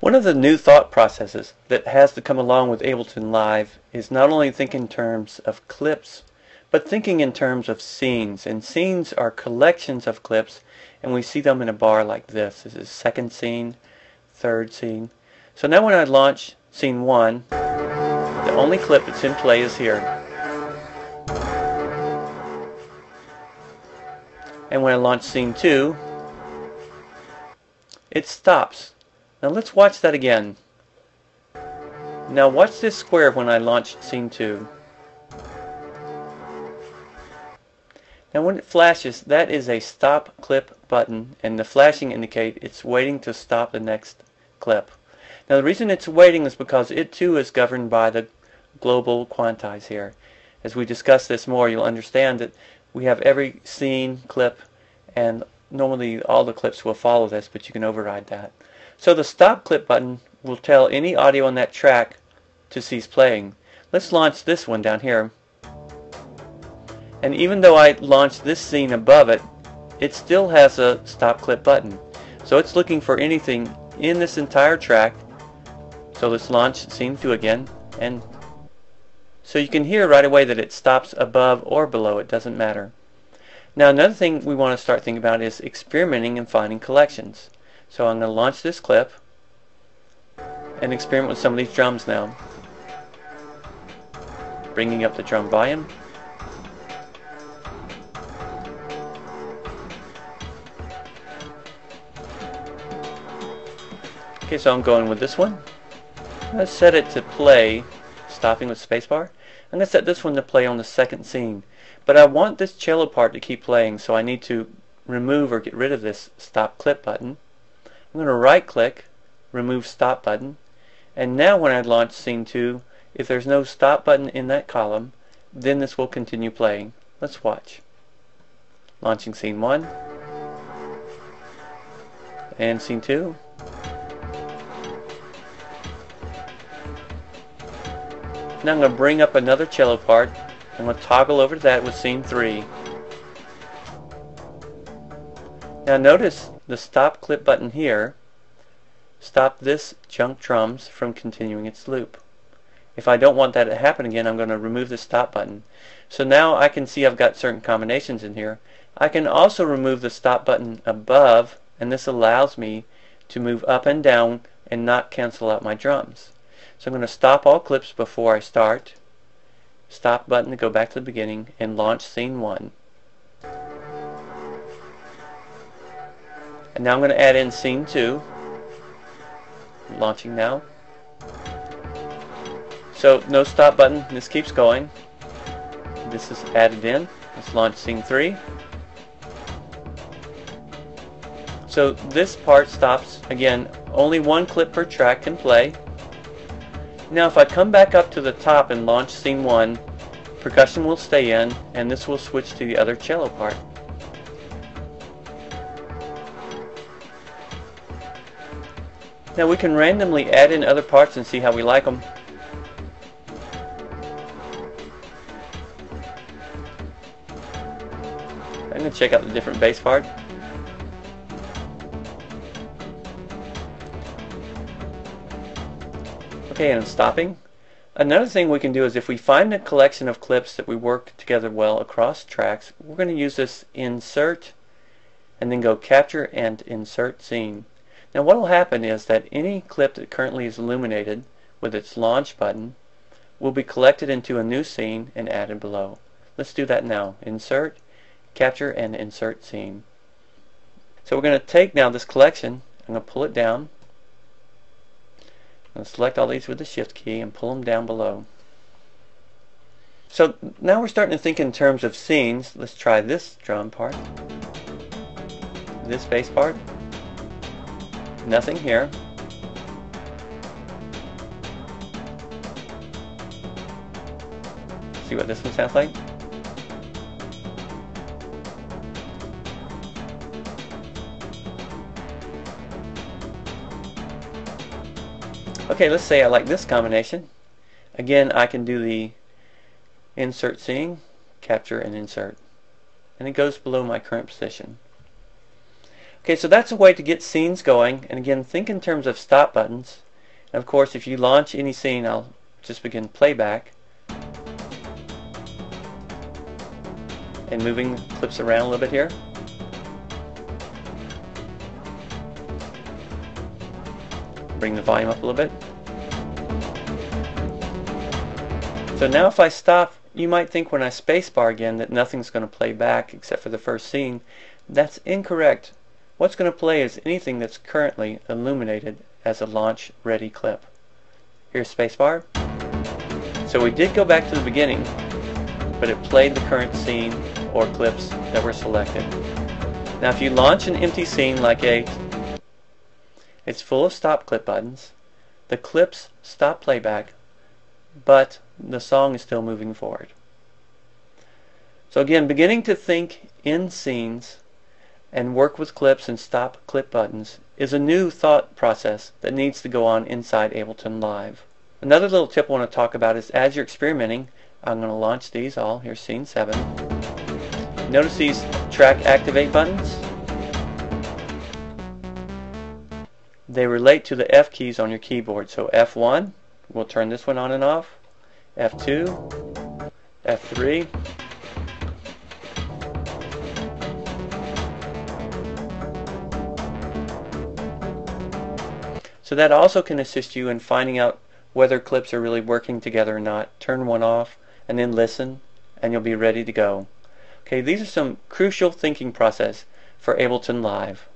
One of the new thought processes that has to come along with Ableton Live is not only thinking in terms of clips, but thinking in terms of scenes. And scenes are collections of clips, and we see them in a bar like this. This is second scene, third scene. So now when I launch scene 1, the only clip that's in play is here. And when I launch scene 2, it stops. Now let's watch that again. Now watch this square when I launch scene 2. Now when it flashes, that is a stop clip button, and the flashing indicates it's waiting to stop the next clip. Now the reason it's waiting is because it too is governed by the global quantize here. As we discuss this more, you'll understand that we have every scene clip, and normally all the clips will follow this, but you can override that. So the stop clip button will tell any audio on that track to cease playing. Let's launch this one down here. And even though I launched this scene above it, it still has a stop clip button. So it's looking for anything in this entire track. So let's launch scene 2 again. And so you can hear right away that it stops above or below. It doesn't matter. Now another thing we want to start thinking about is experimenting and finding collections. So I'm going to launch this clip and experiment with some of these drums now. Bringing up the drum volume. Okay, so I'm going with this one. Let's set it to play, stopping with spacebar. I'm going to set this one to play on the second scene. But I want this cello part to keep playing, so I need to remove or get rid of this stop clip button. I'm going to right click, remove stop button, and now when I launch scene 2, if there's no stop button in that column, then this will continue playing. Let's watch. Launching scene 1 and scene 2. Now I'm going to bring up another cello part. I'm going to toggle over to that with scene 3. Now notice the stop clip button here stop this junk drums from continuing its loop. If I don't want that to happen again, I'm going to remove the stop button. So now I can see I've got certain combinations in here. I can also remove the stop button above, and this allows me to move up and down and not cancel out my drums. So I'm going to stop all clips before I start, stop button to go back to the beginning, and launch scene 1. And now I'm going to add in scene 2. Launching now. So no stop button, this keeps going. This is added in. Let's launch scene 3. So this part stops. Again, only one clip per track can play. Now if I come back up to the top and launch scene 1, percussion will stay in, and this will switch to the other cello part. Now we can randomly add in other parts and see how we like them. I'm going to check out the different bass part. Okay, and I'm stopping. Another thing we can do is if we find a collection of clips that we work together well across tracks, we're going to use this insert and then go capture and insert scene. Now what will happen is that any clip that currently is illuminated with its launch button will be collected into a new scene and added below. Let's do that now. Insert, capture, and insert scene. So we're going to take now this collection, I'm going to pull it down. I'm going to select all these with the shift key and pull them down below. So now we're starting to think in terms of scenes. Let's try this drum part, this bass part. Nothing here. See what this one sounds like? Okay, let's say I like this combination. Again, I can do the insert scene, capture and insert. And it goes below my current position. Okay, so that's a way to get scenes going, and again, think in terms of stop buttons. And of course, if you launch any scene, I'll just begin playback. And moving clips around a little bit here. Bring the volume up a little bit. So now if I stop, you might think when I spacebar again that nothing's going to play back except for the first scene. That's incorrect. What's going to play is anything that's currently illuminated as a launch ready clip. Here's spacebar. So we did go back to the beginning, but it played the current scene or clips that were selected. Now if you launch an empty scene like 8, it's full of stop clip buttons. The clips stop playback, but the song is still moving forward. So again, beginning to think in scenes and work with clips and stop clip buttons is a new thought process that needs to go on inside Ableton Live. Another little tip I want to talk about is as you're experimenting, I'm going to launch these all. Here's scene 7. Notice these track activate buttons. They relate to the F keys on your keyboard. So F1, we'll turn this one on and off. F2, F3. So that also can assist you in finding out whether clips are really working together or not. Turn one off and then listen and you'll be ready to go. Okay, these are some crucial thinking process for Ableton Live.